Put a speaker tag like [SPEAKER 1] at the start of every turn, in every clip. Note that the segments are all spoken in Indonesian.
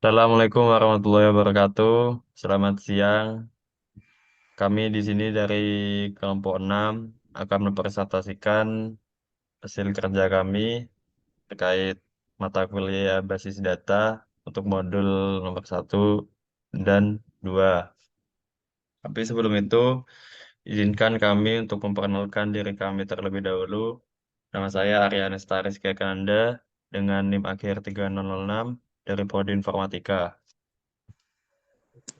[SPEAKER 1] Assalamualaikum warahmatullahi wabarakatuh. Selamat siang. Kami di sini dari kelompok 6 akan mempresentasikan hasil kerja kami terkait mata kuliah basis data untuk modul nomor 1 dan 2. Tapi sebelum itu, izinkan kami untuk memperkenalkan diri kami terlebih dahulu. Nama saya Arya Nestaris Kananda dengan NIM akhir 3006 dari Prodi Informatika.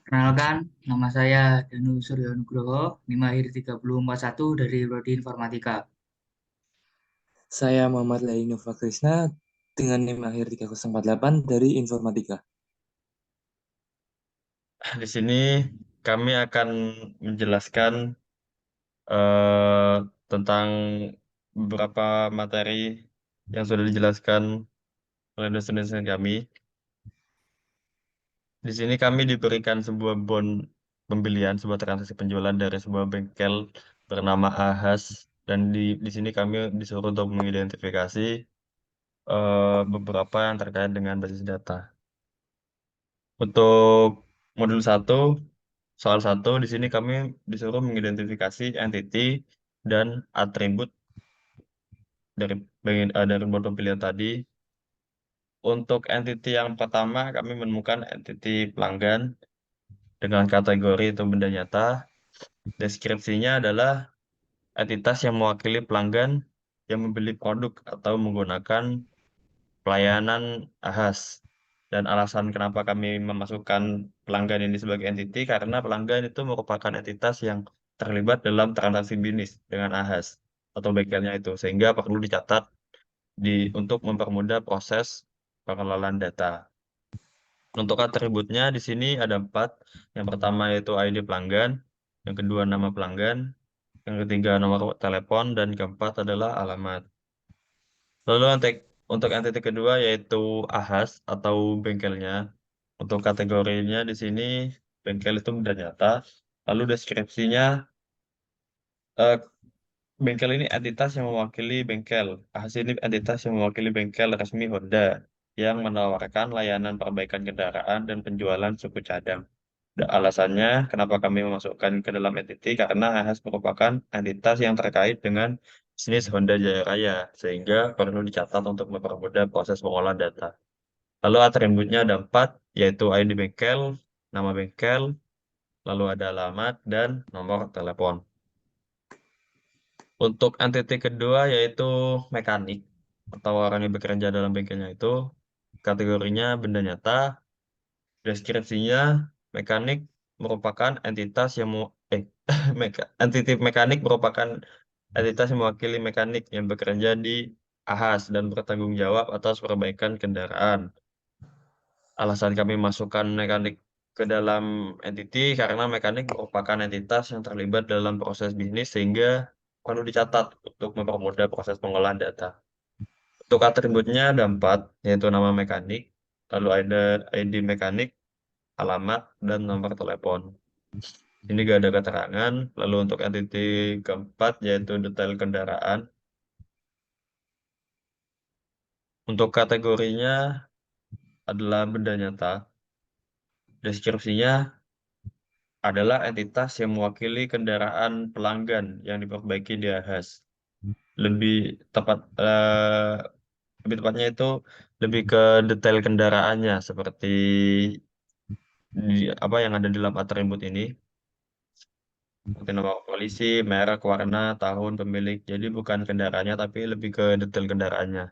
[SPEAKER 2] Perkenalkan, nama saya Danu Suryo Nugroho, NIM lahir 3041 dari Prodi Informatika.
[SPEAKER 3] Saya Muhammad Laili Nova Krisna dengan NIM akhir 3048 dari Informatika.
[SPEAKER 1] Di sini kami akan menjelaskan eh, tentang beberapa materi yang sudah dijelaskan oleh dosen-dosen kami. Di sini kami diberikan sebuah bond pembelian, sebuah transaksi penjualan dari sebuah bengkel bernama Ahas, dan di sini kami disuruh untuk mengidentifikasi beberapa yang terkait dengan basis data. Untuk modul satu, soal satu, di sini kami disuruh mengidentifikasi entity dan atribut dari modul pilihan tadi. Untuk entity yang pertama, kami menemukan entity pelanggan dengan kategori itu benda nyata. Deskripsinya adalah entitas yang mewakili pelanggan yang membeli produk atau menggunakan pelayanan AHAS. Dan alasan kenapa kami memasukkan pelanggan ini sebagai entity, karena pelanggan itu merupakan entitas yang terlibat dalam transaksi bisnis dengan AHAS atau bengkelnya itu, sehingga perlu dicatat untuk mempermudah proses pengelolaan data. Untuk atributnya di sini ada 4. Yang pertama yaitu ID pelanggan, yang kedua nama pelanggan, yang ketiga nomor telepon, dan keempat adalah alamat. Lalu untuk entiti kedua yaitu AHAS atau bengkelnya. Untuk kategorinya di sini bengkel itu benda nyata. Lalu deskripsinya, eh, bengkel ini entitas yang mewakili bengkel. AHAS ini entitas yang mewakili bengkel resmi Honda yang menawarkan layanan perbaikan kendaraan dan penjualan suku cadang. Alasannya kenapa kami memasukkan ke dalam entity, karena AHAS merupakan entitas yang terkait dengan bisnis Honda Jaya Raya, sehingga perlu dicatat untuk mempermudah proses pengolahan data. Lalu atributnya ada 4, yaitu ID bengkel, nama bengkel, lalu ada alamat, dan nomor telepon. Untuk entity kedua yaitu mekanik, atau orang yang bekerja dalam bengkelnya itu, kategorinya benda nyata. Deskripsinya, mekanik merupakan entitas yang entiti mekanik merupakan entitas yang mewakili mekanik yang bekerja di AHAS dan bertanggung jawab atas perbaikan kendaraan. Alasan kami masukkan mekanik ke dalam entiti karena mekanik merupakan entitas yang terlibat dalam proses bisnis, sehingga perlu dicatat untuk mempermudah proses pengolahan data. Untuk atributnya ada 4, yaitu nama mekanik, lalu ada ID mekanik, alamat, dan nomor telepon. Ini gak ada keterangan. Lalu untuk entity keempat yaitu detail kendaraan. Untuk kategorinya adalah benda nyata. Deskripsinya adalah entitas yang mewakili kendaraan pelanggan yang diperbaiki di AHAS. Lebih tepat, lebih tepatnya itu lebih ke detail kendaraannya, seperti apa yang ada di dalam atribut ini. Seperti nama polisi, merek, warna, tahun, pemilik. Jadi bukan kendaraannya, tapi lebih ke detail kendaraannya.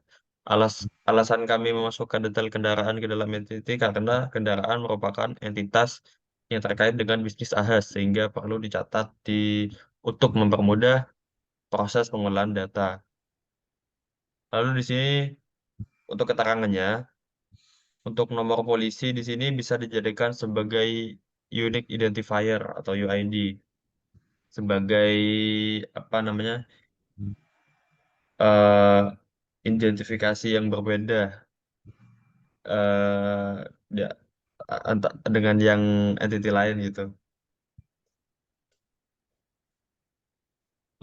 [SPEAKER 1] Alasan kami memasukkan detail kendaraan ke dalam entity karena kendaraan merupakan entitas yang terkait dengan bisnis AHAS, sehingga perlu dicatat untuk mempermudah proses pengolahan data. Lalu di sini untuk keterangannya, untuk nomor polisi di sini bisa dijadikan sebagai unique identifier atau UID, sebagai apa namanya, eh identifikasi yang berbeda, ya, dengan yang entity lain gitu.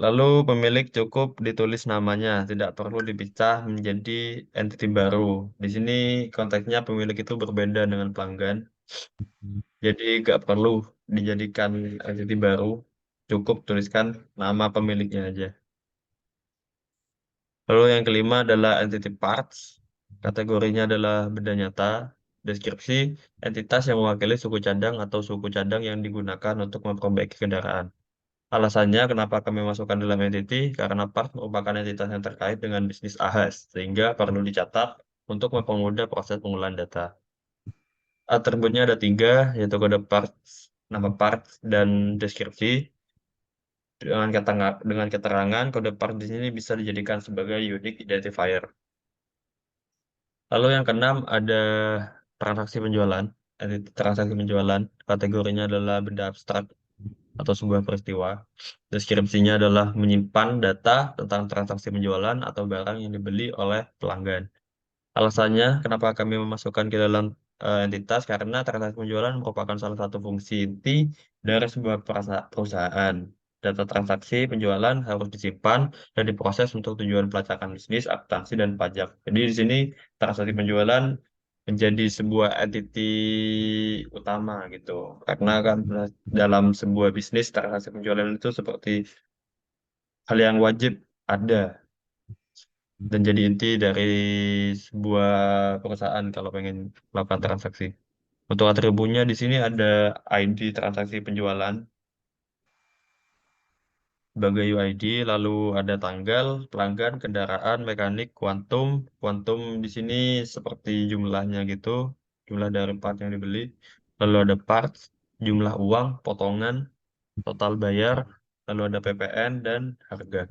[SPEAKER 1] Lalu pemilik cukup ditulis namanya, tidak perlu dipecah menjadi entiti baru. Di sini konteksnya pemilik itu berbeda dengan pelanggan, jadi nggak perlu dijadikan entiti baru, cukup tuliskan nama pemiliknya aja. Lalu yang kelima adalah entity parts, kategorinya adalah benda nyata. Deskripsi, entitas yang mewakili suku cadang atau suku cadang yang digunakan untuk memperbaiki kendaraan. Alasannya kenapa kami masukkan dalam entity, karena part merupakan entitas yang terkait dengan bisnis AHAS, sehingga perlu dicatat untuk mempermudah proses pengolahan data. Atributnya ada 3, yaitu kode parts, nama parts, dan deskripsi. Dengan keterangan, kode part di sini bisa dijadikan sebagai unique identifier. Lalu yang keenam ada transaksi penjualan. Entiti transaksi penjualan, kategorinya adalah benda abstrak atau sebuah peristiwa. Deskripsinya adalah menyimpan data tentang transaksi penjualan atau barang yang dibeli oleh pelanggan. Alasannya, kenapa kami memasukkan ke dalam entitas, karena transaksi penjualan merupakan salah satu fungsi inti dari sebuah perusahaan. Data transaksi penjualan harus disimpan dan diproses untuk tujuan pelacakan bisnis, akuntansi, dan pajak. Jadi di sini transaksi penjualan menjadi sebuah entiti utama gitu. Karena kan dalam sebuah bisnis transaksi penjualan itu seperti hal yang wajib ada dan jadi inti dari sebuah perusahaan kalau pengen melakukan transaksi. Untuk atributnya di sini ada ID transaksi penjualan sebagai UID, lalu ada tanggal, pelanggan, kendaraan, mekanik, kuantum. Kuantum di sini seperti jumlahnya gitu, jumlah dari part yang dibeli. Lalu ada parts, jumlah uang, potongan, total bayar, lalu ada PPN dan harga.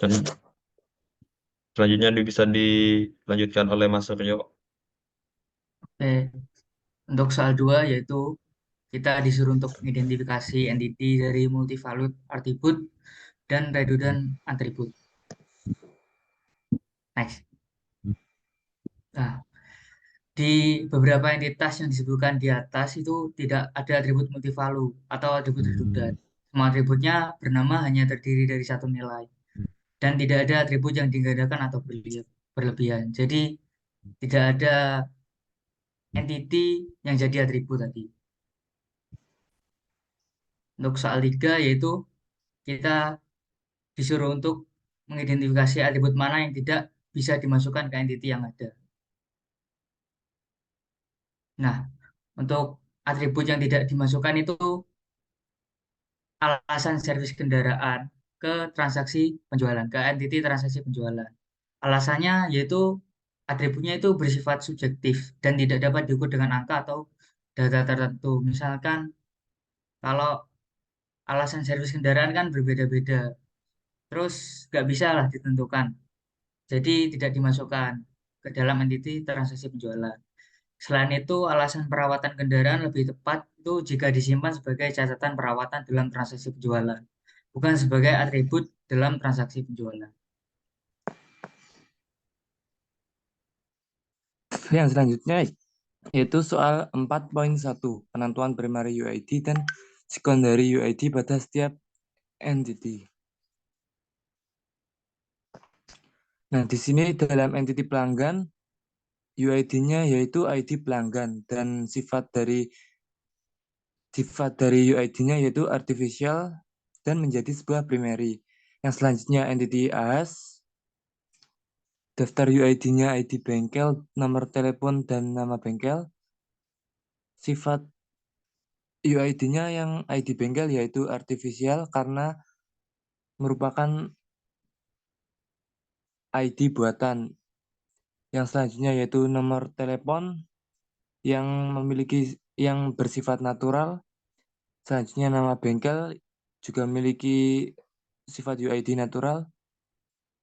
[SPEAKER 1] Dan selanjutnya bisa dilanjutkan oleh Mas Suryo.
[SPEAKER 2] Oke, untuk soal 2 yaitu kita disuruh untuk mengidentifikasi entity dari multivalue atribut dan redundant atribut. Next. Nah, di beberapa entitas yang disebutkan di atas itu tidak ada atribut multivalue atau atribut redundant. Semua atributnya bernama hanya terdiri dari satu nilai dan tidak ada atribut yang digandakan atau berlebihan. Jadi tidak ada entity yang jadi atribut tadi. Untuk soal 3 yaitu kita disuruh untuk mengidentifikasi atribut mana yang tidak bisa dimasukkan ke entity yang ada. Nah, untuk atribut yang tidak dimasukkan itu alasan servis kendaraan ke transaksi penjualan, ke entity transaksi penjualan. Alasannya yaitu atributnya itu bersifat subjektif dan tidak dapat diukur dengan angka atau data tertentu. Misalkan kalau alasan servis kendaraan kan berbeda-beda, terus nggak bisa lah ditentukan. Jadi tidak dimasukkan ke dalam entity transaksi penjualan. Selain itu, alasan perawatan kendaraan lebih tepat itu jika disimpan sebagai catatan perawatan dalam transaksi penjualan, bukan sebagai atribut dalam transaksi penjualan.
[SPEAKER 3] Yang selanjutnya yaitu soal 4.1 penentuan primary UID dan secondary UID pada setiap entity. Nah, di sini dalam entity pelanggan UID-nya yaitu ID pelanggan dan sifat dari UID-nya yaitu artificial dan menjadi sebuah primary. Yang selanjutnya entity AS, daftar UID-nya ID bengkel, nomor telepon dan nama bengkel. Sifat UID-nya yang ID bengkel yaitu artificial karena merupakan ID buatan. Yang selanjutnya yaitu nomor telepon yang bersifat natural. Selanjutnya nama bengkel juga memiliki sifat UID natural.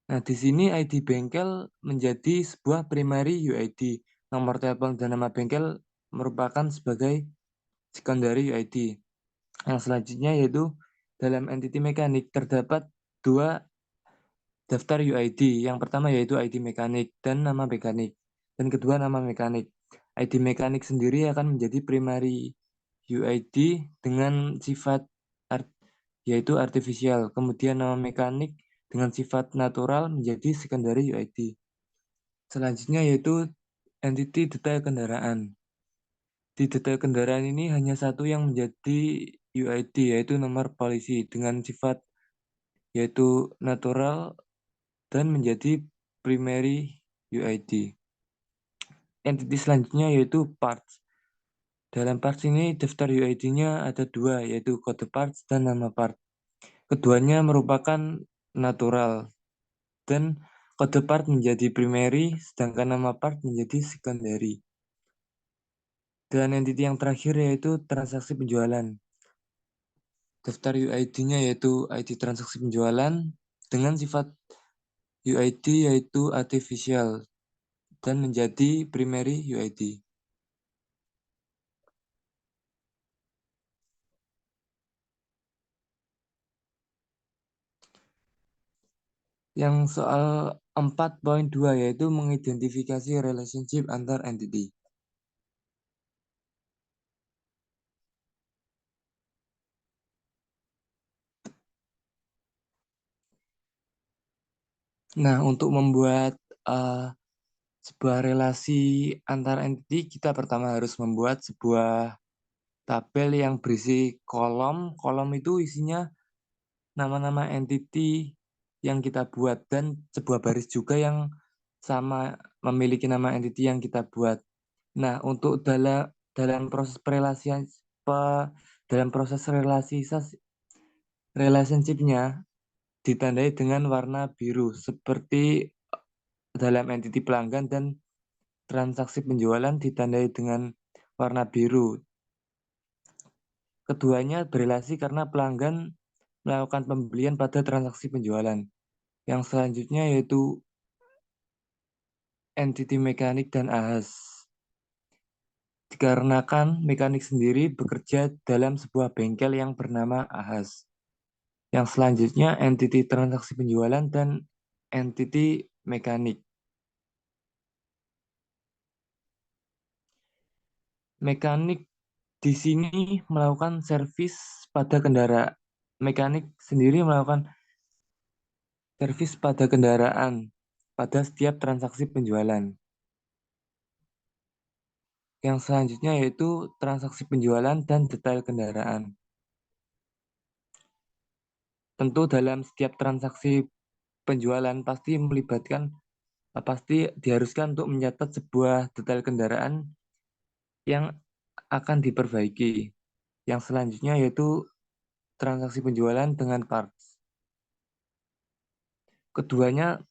[SPEAKER 3] Nah, di sini ID bengkel menjadi sebuah primary UID. Nomor telepon dan nama bengkel merupakan sebagai secondary UID. Yang selanjutnya yaitu dalam entity mekanik terdapat 2 daftar UID. Yang pertama yaitu ID mekanik dan nama mekanik. Dan kedua nama mekanik. ID mekanik sendiri akan menjadi primary UID dengan sifat yaitu artifisial. Kemudian nama mekanik dengan sifat natural menjadi secondary UID. Selanjutnya yaitu entity detail kendaraan. Di detail kendaraan ini hanya satu yang menjadi UID, yaitu nomor polisi dengan sifat yaitu natural dan menjadi primary UID. Entity selanjutnya yaitu parts. Dalam parts ini daftar UID-nya ada dua, yaitu kode parts dan nama part. Keduanya merupakan natural dan kode part menjadi primary, sedangkan nama part menjadi secondary. Dan entity yang terakhir yaitu transaksi penjualan. Daftar UID-nya yaitu ID transaksi penjualan dengan sifat UID yaitu artificial dan menjadi primary UID. Yang soal 4.2 yaitu mengidentifikasi relationship antar entity. Nah, untuk membuat sebuah relasi antar entity, kita pertama harus membuat sebuah tabel yang berisi kolom. Kolom itu isinya nama-nama entity yang kita buat dan sebuah baris juga yang sama memiliki nama entity yang kita buat. Nah, untuk dalam proses perelasian dalam proses relationship-nya ditandai dengan warna biru seperti dalam entity pelanggan dan transaksi penjualan ditandai dengan warna biru. Keduanya berelasi karena pelanggan melakukan pembelian pada transaksi penjualan. Yang selanjutnya yaitu entity mekanik dan ahas. Dikarenakan mekanik sendiri bekerja dalam sebuah bengkel yang bernama ahas. Yang selanjutnya entity transaksi penjualan dan entity mekanik. Mekanik di sini melakukan servis pada kendaraan. Mekanik sendiri melakukan servis pada kendaraan pada setiap transaksi penjualan. Yang selanjutnya yaitu transaksi penjualan dan detail kendaraan. Tentu dalam setiap transaksi penjualan pasti diharuskan untuk mencatat sebuah detail kendaraan yang akan diperbaiki. Yang selanjutnya yaitu transaksi penjualan dengan parts. Keduanya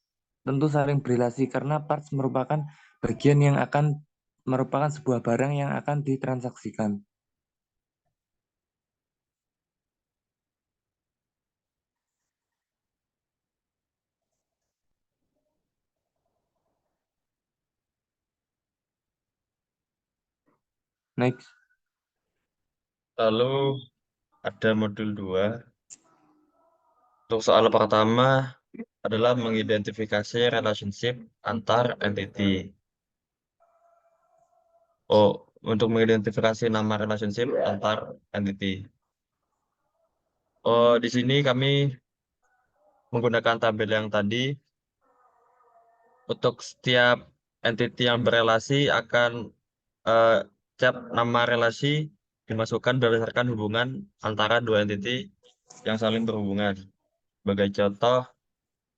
[SPEAKER 3] tentu saling berrelasi karena parts merupakan bagian yang akan merupakan sebuah barang yang akan ditransaksikan. Next.
[SPEAKER 1] Lalu ada modul 2. Untuk soal pertama adalah mengidentifikasi relationship antar entity. Oh, untuk mengidentifikasi nama relationship antar entity. Oh, di sini kami menggunakan tabel yang tadi. Untuk setiap entity yang berelasi akan eh, setiap nama relasi dimasukkan berdasarkan hubungan antara dua entity yang saling berhubungan. Sebagai contoh,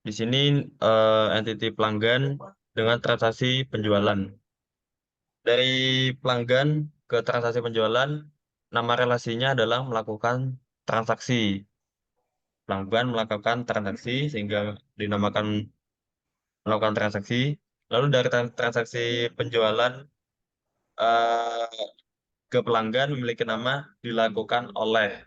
[SPEAKER 1] di sini entity pelanggan dengan transaksi penjualan. Dari pelanggan ke transaksi penjualan, nama relasinya adalah melakukan transaksi. Pelanggan melakukan transaksi sehingga dinamakan melakukan transaksi. Lalu dari transaksi penjualan eh, ke pelanggan memiliki nama dilakukan oleh.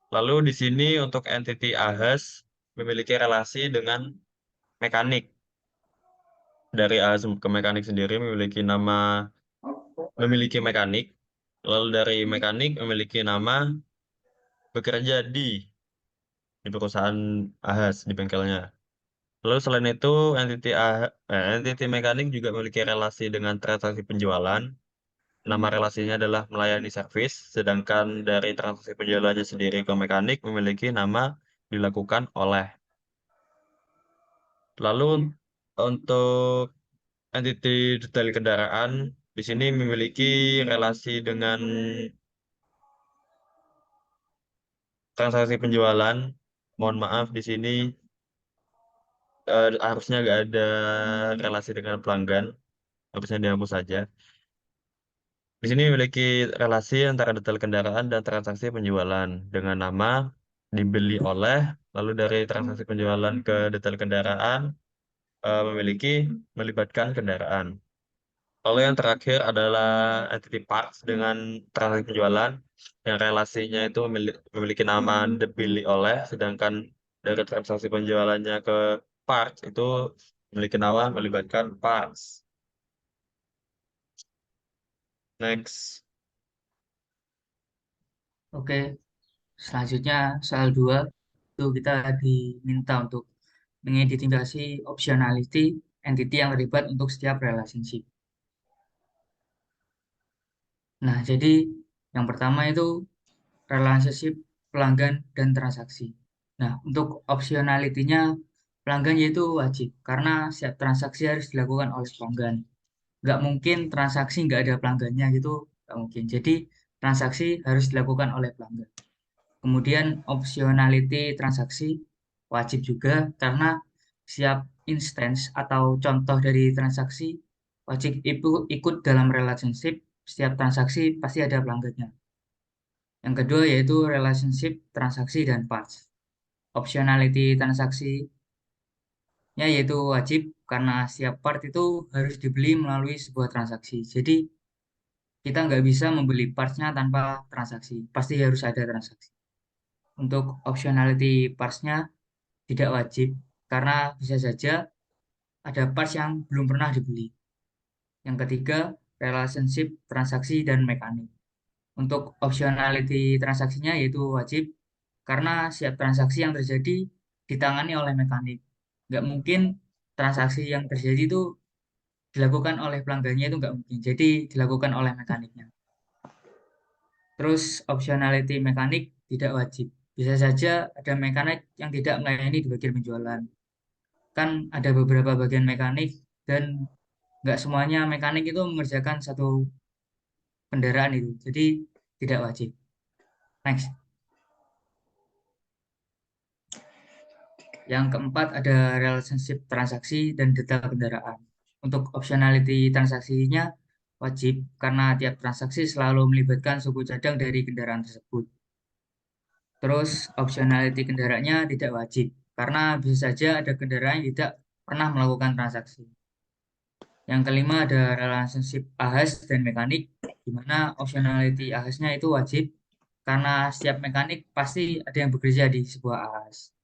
[SPEAKER 1] Lalu di sini untuk entity ahas memiliki relasi dengan mekanik. Dari ahas ke mekanik sendiri memiliki mekanik. Lalu dari mekanik memiliki nama bekerja di perusahaan ahas di bengkelnya. Lalu selain itu entity mekanik juga memiliki relasi dengan transaksi penjualan. nama relasinya adalah melayani servis, sedangkan dari transaksi penjualannya sendiri ke mekanik memiliki nama dilakukan oleh. Lalu untuk entiti detail kendaraan di sini memiliki relasi dengan transaksi penjualan. Mohon maaf di sini harusnya nggak ada relasi dengan pelanggan, harusnya dihapus saja. Di sini memiliki relasi antara detail kendaraan dan transaksi penjualan dengan nama dibeli oleh, lalu dari transaksi penjualan ke detail kendaraan memiliki melibatkan kendaraan. Lalu yang terakhir adalah entity parts dengan transaksi penjualan yang relasinya itu memiliki nama dibeli oleh, sedangkan dari transaksi penjualannya ke parts itu memiliki nama melibatkan parts. Next.
[SPEAKER 2] Oke, selanjutnya soal 2 itu kita diminta untuk mengidentifikasi optionality entity yang terlibat untuk setiap relationship. Nah, jadi yang pertama itu relationship pelanggan dan transaksi. Nah, untuk optionality-nya pelanggan yaitu wajib karena setiap transaksi harus dilakukan oleh pelanggan. Nggak mungkin transaksi nggak ada pelanggannya gitu, nggak mungkin. Jadi transaksi harus dilakukan oleh pelanggan. Kemudian optionality transaksi wajib juga karena setiap instance atau contoh dari transaksi wajib itu ikut dalam relationship. Setiap transaksi pasti ada pelanggannya. Yang kedua yaitu relationship transaksi dan parts. Optionality transaksinya yaitu wajib karena setiap part itu harus dibeli melalui sebuah transaksi. Jadi kita nggak bisa membeli partsnya tanpa transaksi. Pasti harus ada transaksi. Untuk optionality parts-nya tidak wajib karena bisa saja ada parts yang belum pernah dibeli. Yang ketiga, relationship transaksi dan mekanik. Untuk optionality transaksinya yaitu wajib karena setiap transaksi yang terjadi ditangani oleh mekanik. Nggak mungkin transaksi yang terjadi itu dilakukan oleh pelanggannya itu nggak mungkin. Jadi dilakukan oleh mekaniknya. Terus optionality mekanik tidak wajib. Bisa saja ada mekanik yang tidak melayani di bagian penjualan. Kan ada beberapa bagian mekanik dan nggak semuanya mekanik itu mengerjakan satu kendaraan itu. Jadi tidak wajib. Next. Yang keempat ada relationship transaksi dan detail kendaraan. Untuk optionality transaksinya wajib karena tiap transaksi selalu melibatkan suku cadang dari kendaraan tersebut. Terus optionality kendaraannya tidak wajib karena bisa saja ada kendaraan yang tidak pernah melakukan transaksi. Yang kelima ada relationship ahas dan mekanik, di mana optionality ahasnya itu wajib karena setiap mekanik pasti ada yang bekerja di sebuah ahas.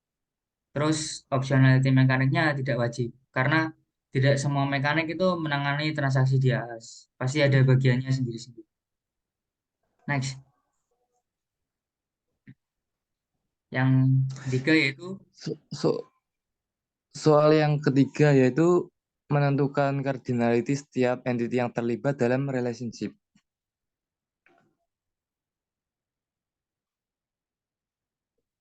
[SPEAKER 2] Terus optionality mekaniknya tidak wajib karena tidak semua mekanik itu menangani transaksi di ahas. Pasti ada bagiannya sendiri-sendiri. Next. Yang ketiga yaitu
[SPEAKER 3] So- so- soal yang ketiga yaitu menentukan cardinality setiap entity yang terlibat dalam relationship.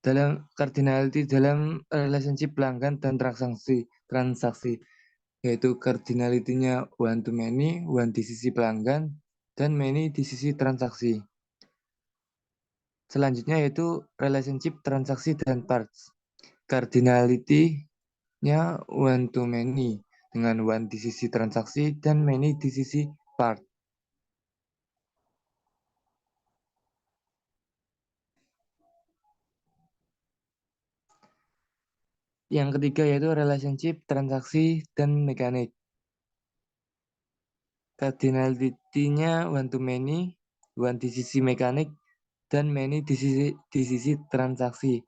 [SPEAKER 3] Dalam cardinality dalam relationship pelanggan dan transaksi yaitu cardinality-nya one to many, one di sisi pelanggan, dan many di sisi transaksi. Selanjutnya yaitu relationship transaksi dan parts. Cardinality-nya one to many dengan one di sisi transaksi dan many di sisi part. Yang ketiga yaitu relationship transaksi dan mekanik. Cardinality-nya one to many, one di sisi mekanik, dan many di sisi transaksi.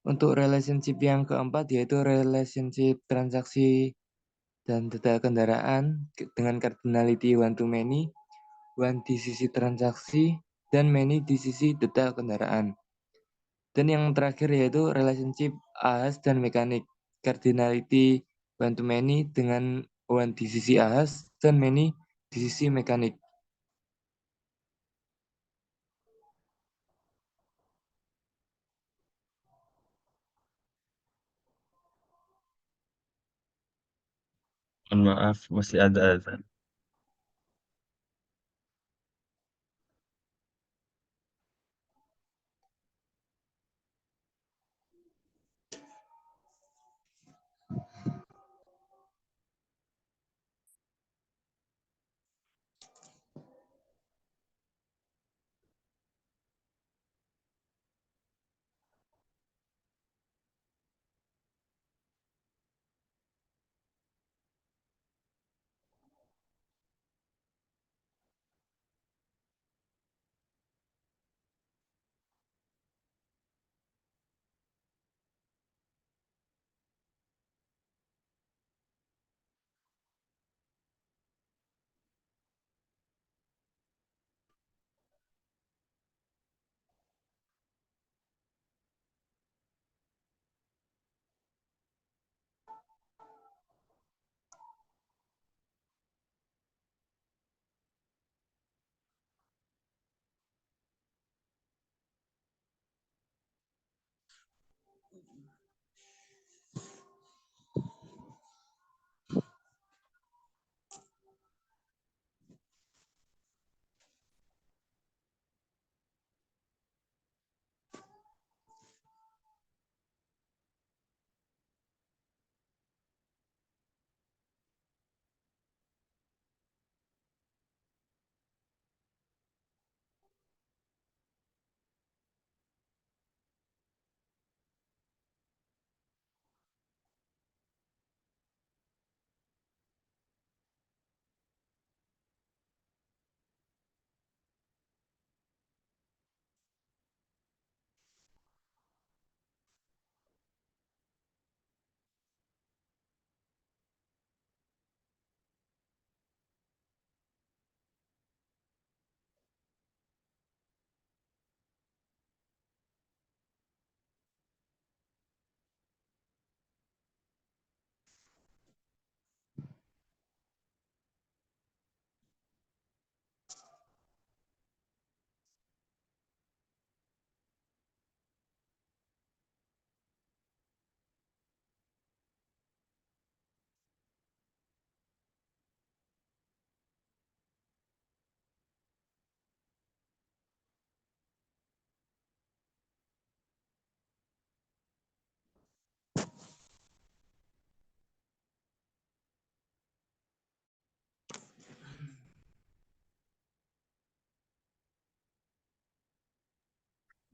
[SPEAKER 3] Untuk relationship yang keempat yaitu relationship transaksi dan detail kendaraan dengan cardinality one to many, one di sisi transaksi, dan many di sisi detail kendaraan. Dan yang terakhir yaitu relationship ahas dan mekanik, cardinality one to many dengan one di sisi ahas dan many di sisi mekanik.
[SPEAKER 1] Mohon maaf, masih ada azan.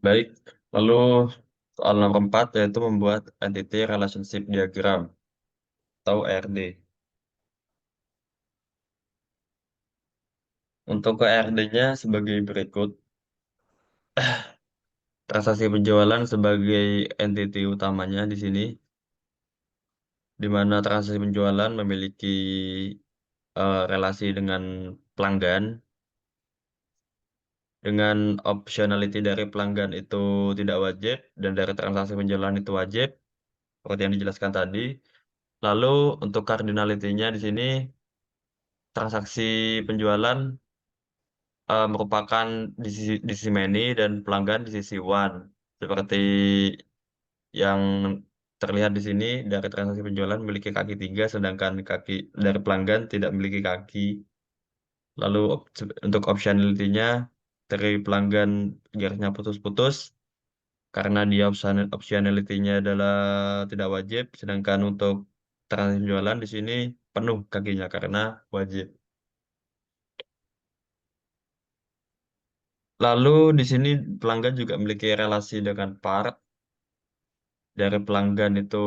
[SPEAKER 1] Baik, lalu soal nomor 4 yaitu membuat Entity Relationship Diagram atau ERD. Untuk ke ERD-nya sebagai berikut. Transaksi penjualan sebagai entity utamanya di sini, di mana transaksi penjualan memiliki relasi dengan pelanggan, dengan optionality dari pelanggan itu tidak wajib, dan dari transaksi penjualan itu wajib, seperti yang dijelaskan tadi. Lalu untuk cardinality-nya di sini, transaksi penjualan merupakan di sisi many dan pelanggan di sisi one. Seperti yang terlihat di sini, dari transaksi penjualan memiliki kaki tiga, sedangkan kaki dari pelanggan tidak memiliki kaki. Lalu untuk optionality-nya, dari pelanggan garisnya putus-putus, karena dia optionality-nya adalah tidak wajib, sedangkan untuk transaksi penjualan di sini penuh kakinya karena wajib. Lalu di sini pelanggan juga memiliki relasi dengan part. Dari pelanggan itu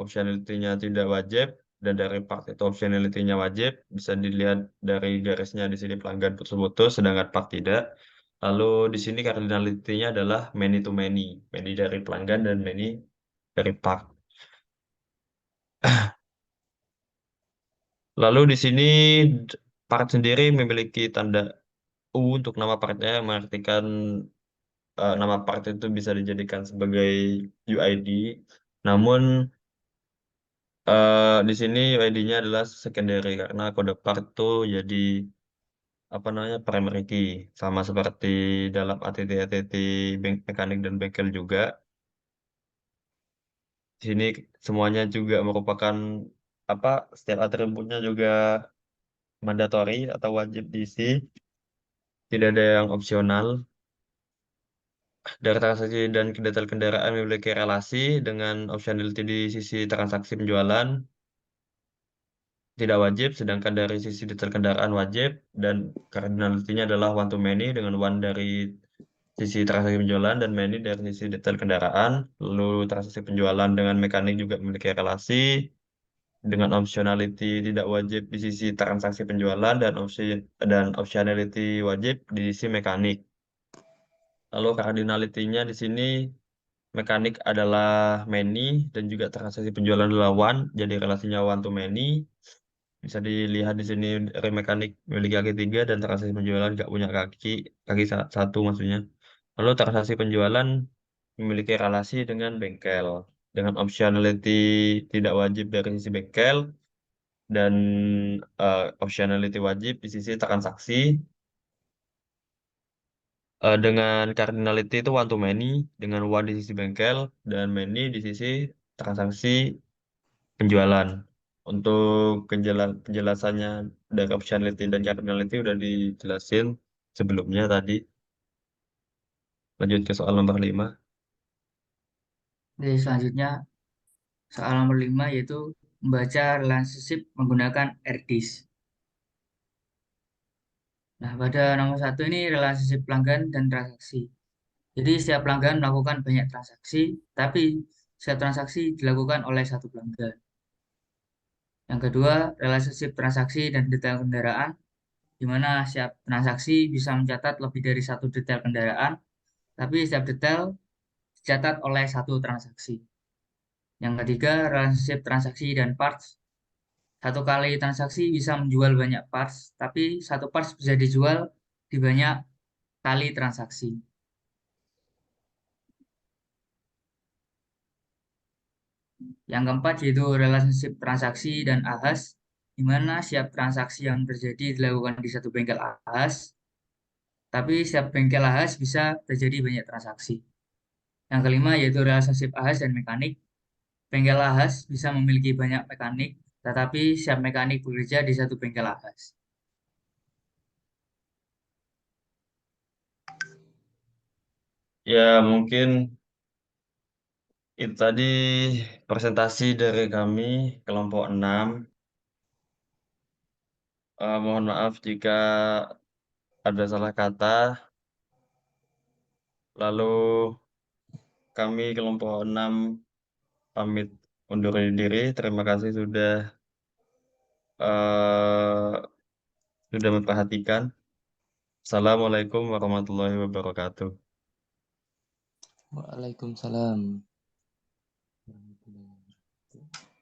[SPEAKER 1] optionality-nya tidak wajib, dan dari part itu optionality-nya wajib. Bisa dilihat dari garisnya di sini pelanggan putus-putus, sedangkan part tidak. Lalu di sini cardinality-nya adalah many to many. Many dari pelanggan dan many dari part. Lalu di sini part sendiri memiliki tanda U untuk nama partnya, yang mengartikan nama part itu bisa dijadikan sebagai UID. Namun di sini UID-nya adalah secondary karena kode part itu jadi apa namanya primary key, sama seperti dalam ATT mekanik dan bengkel juga. Di sini semuanya juga merupakan setiap atributnya juga mandatori atau wajib diisi, tidak ada yang opsional. Dari transaksi dan detail kendaraan memiliki relasi dengan optionality di sisi transaksi penjualan tidak wajib, sedangkan dari sisi detail kendaraan wajib, dan cardinality-nya adalah one to many dengan one dari sisi transaksi penjualan dan many dari sisi detail kendaraan. Lalu transaksi penjualan dengan mekanik juga memiliki relasi dengan optionality tidak wajib di sisi transaksi penjualan dan optionality wajib di sisi mekanik. Lalu cardinality-nya di sini mekanik adalah many dan juga transaksi penjualan adalah one, jadi relasinya one to many. Bisa dilihat di sini dari mekanik memiliki kaki tiga dan transaksi penjualan nggak punya kaki satu maksudnya. Lalu transaksi penjualan memiliki relasi dengan bengkel dengan optionality tidak wajib dari sisi bengkel dan optionality wajib di sisi transaksi. Dengan cardinality itu one to many dengan one di sisi bengkel dan many di sisi transaksi penjualan. Untuk penjelasannya dari optionality dan cardinality udah dijelasin sebelumnya tadi. Lanjut ke soal nomor 5.
[SPEAKER 2] Jadi selanjutnya soal nomor 5 yaitu membaca relationship menggunakan RDIS. Nah, pada nomor 1 ini relationship pelanggan dan transaksi. Jadi setiap pelanggan melakukan banyak transaksi, tapi setiap transaksi dilakukan oleh satu pelanggan. Yang kedua, relationship transaksi dan detail kendaraan, di mana setiap transaksi bisa mencatat lebih dari satu detail kendaraan, tapi setiap detail dicatat oleh satu transaksi. Yang ketiga, relationship transaksi dan parts. Satu kali transaksi bisa menjual banyak parts, tapi satu parts bisa dijual di banyak kali transaksi. Yang keempat yaitu relationship transaksi dan ahas, di mana setiap transaksi yang terjadi dilakukan di satu bengkel ahas, tapi setiap bengkel ahas bisa terjadi banyak transaksi. Yang kelima yaitu relationship ahas dan mekanik. Bengkel ahas bisa memiliki banyak mekanik, tetapi setiap mekanik bekerja di satu bengkel ahas.
[SPEAKER 1] Ya, mungkin itu tadi presentasi dari kami kelompok 6. Mohon maaf jika ada salah kata. Lalu kami kelompok 6 pamit undur diri. Terima kasih eh, sudah memperhatikan. Assalamualaikum warahmatullahi wabarakatuh.
[SPEAKER 3] Waalaikumsalam warahmatullahi wabarakatuh.